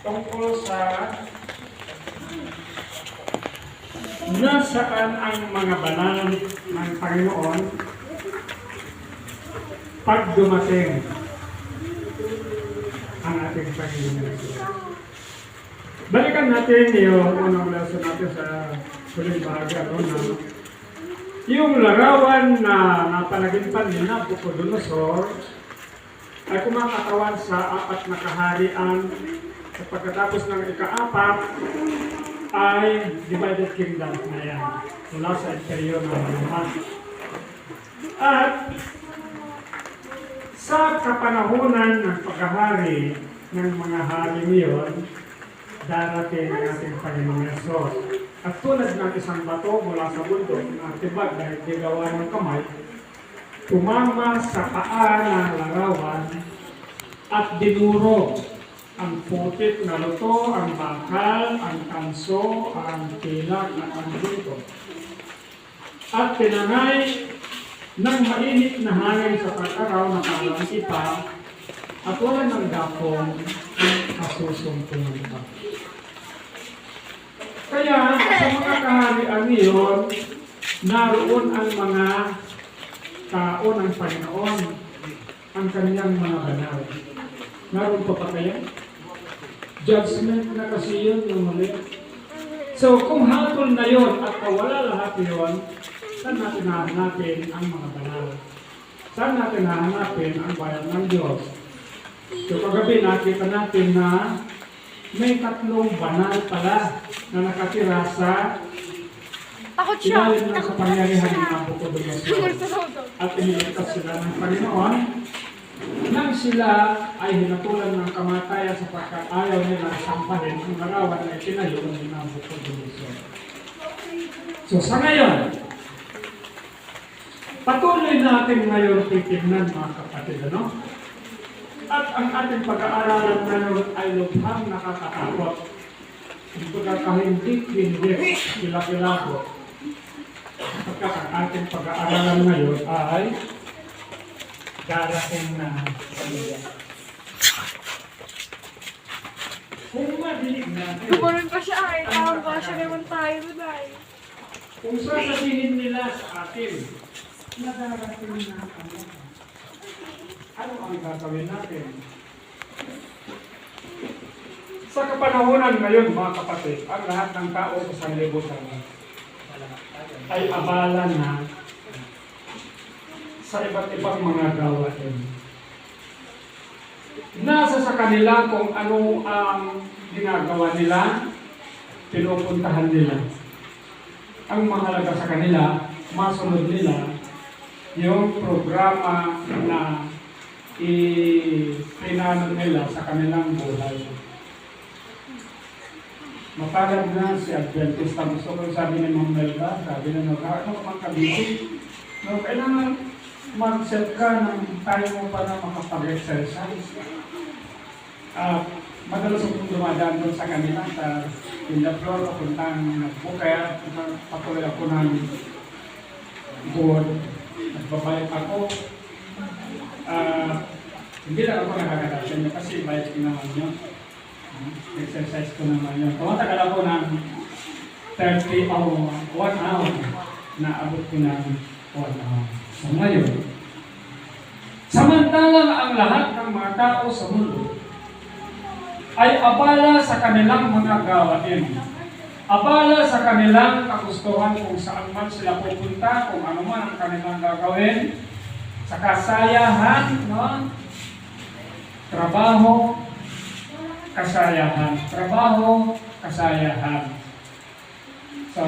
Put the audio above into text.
tungkol sa nasaan ang mga banal ng Panginoon pag dumating ang ating Panginoon. Balikan natin yung unang lesson natin sa huling bahagi, na yung larawan na napanaginpan ni Nabucodonosor ay kumakatawan sa apat na kaharian. At pagkatapos ng ika-apat ay divided kingdom na yan mula sa imperyo ng Roma. At sa kapanahunan ng paghahari ng mga hari ngayon, darating ang ating Panginoong Yesus. At tulad ng isang bato mula sa bundok na tibag dahil gigawa ng kamay, tumama sa paa ng larawan at dinuro ang putik na luto, ang bakal, ang kanso, ang pilak at ang dito. At tinangay ng mainit na hangin sa pag-araw na parang ipa at wala ng gapong kasusumpungan pa. Kaya sa mga kaharian ngayon, naroon ang mga tao ng Panginoon, ang kanyang mga banal. Naroon pa kaya? Judgment na kasi yun yung muli. So kung hatol na yun at wala lahat yun, saan natin hahanapin ang mga banal? Saan natin hahanapin ang bayan ng Diyos? So kagabi nakita natin na may tatlong banal pala na nakatira sa ilalim ng kapangyarihan ng Nabucodonosor. At iniligtas sila ng Panginoon nang sila ay hinatulan ng kamatayan sapagkat ayaw nila sampahin ang larawan na itinayo ng Nabucodonosor. So sa ngayon, patuloy natin ngayon titignan mga kapatid, ano? At ang ating pag-aaralan ngayon ay lubhang nakakatakot. Hindi kahindik-hindik, kilakilako. Pagkat ang ating pag-aaralan ngayon ay darating na pamilya. Kung madinig natin, Gumanon pa siya ay, tawag pa siya naman tayo doon ay. kung sasabihin nila sa atin, na darating na pamilya, ano ang gagawin natin? Sa kapanahunan ngayon, mga kapatid, ang lahat ng tao sa sanlibutan ay abala na sa iba't ibang mga gawain. Nasa sa kanila kung ano ang ginagawa nila, pinupuntahan nila. Ang mahalaga sa kanila, masunod nila yung programa na ipinano nila sa kanilang buhay. Mapalad na si Adventista. Gusto ko sabi ni Ma'am Melba, sabi na ano ka man kabisi? No, kailangan mag-set ka ng tayo mo para makapag-exercise. Madalas akong dumadaan doon sa kanila sa Villaflor, papuntang Bukaya, patuloy ako ng board. Nagbabayad ako. Hindi lang ako nakakadasan niya kasi bayad ko naman niya. Exercise ko naman yun. Tumatagal ako ng 30 o 1 hour na abot ko ng 1 hour. So ngayon, samantalang ang lahat ng mga tao sa mundo ay abala sa kanilang mga gawain. Abala sa kanilang kagustuhan kung saan man sila pupunta, kung ano man ang kanilang gagawin, sa kasayahan, no? Trabaho, kasayahan. Trabaho, kasayahan. So,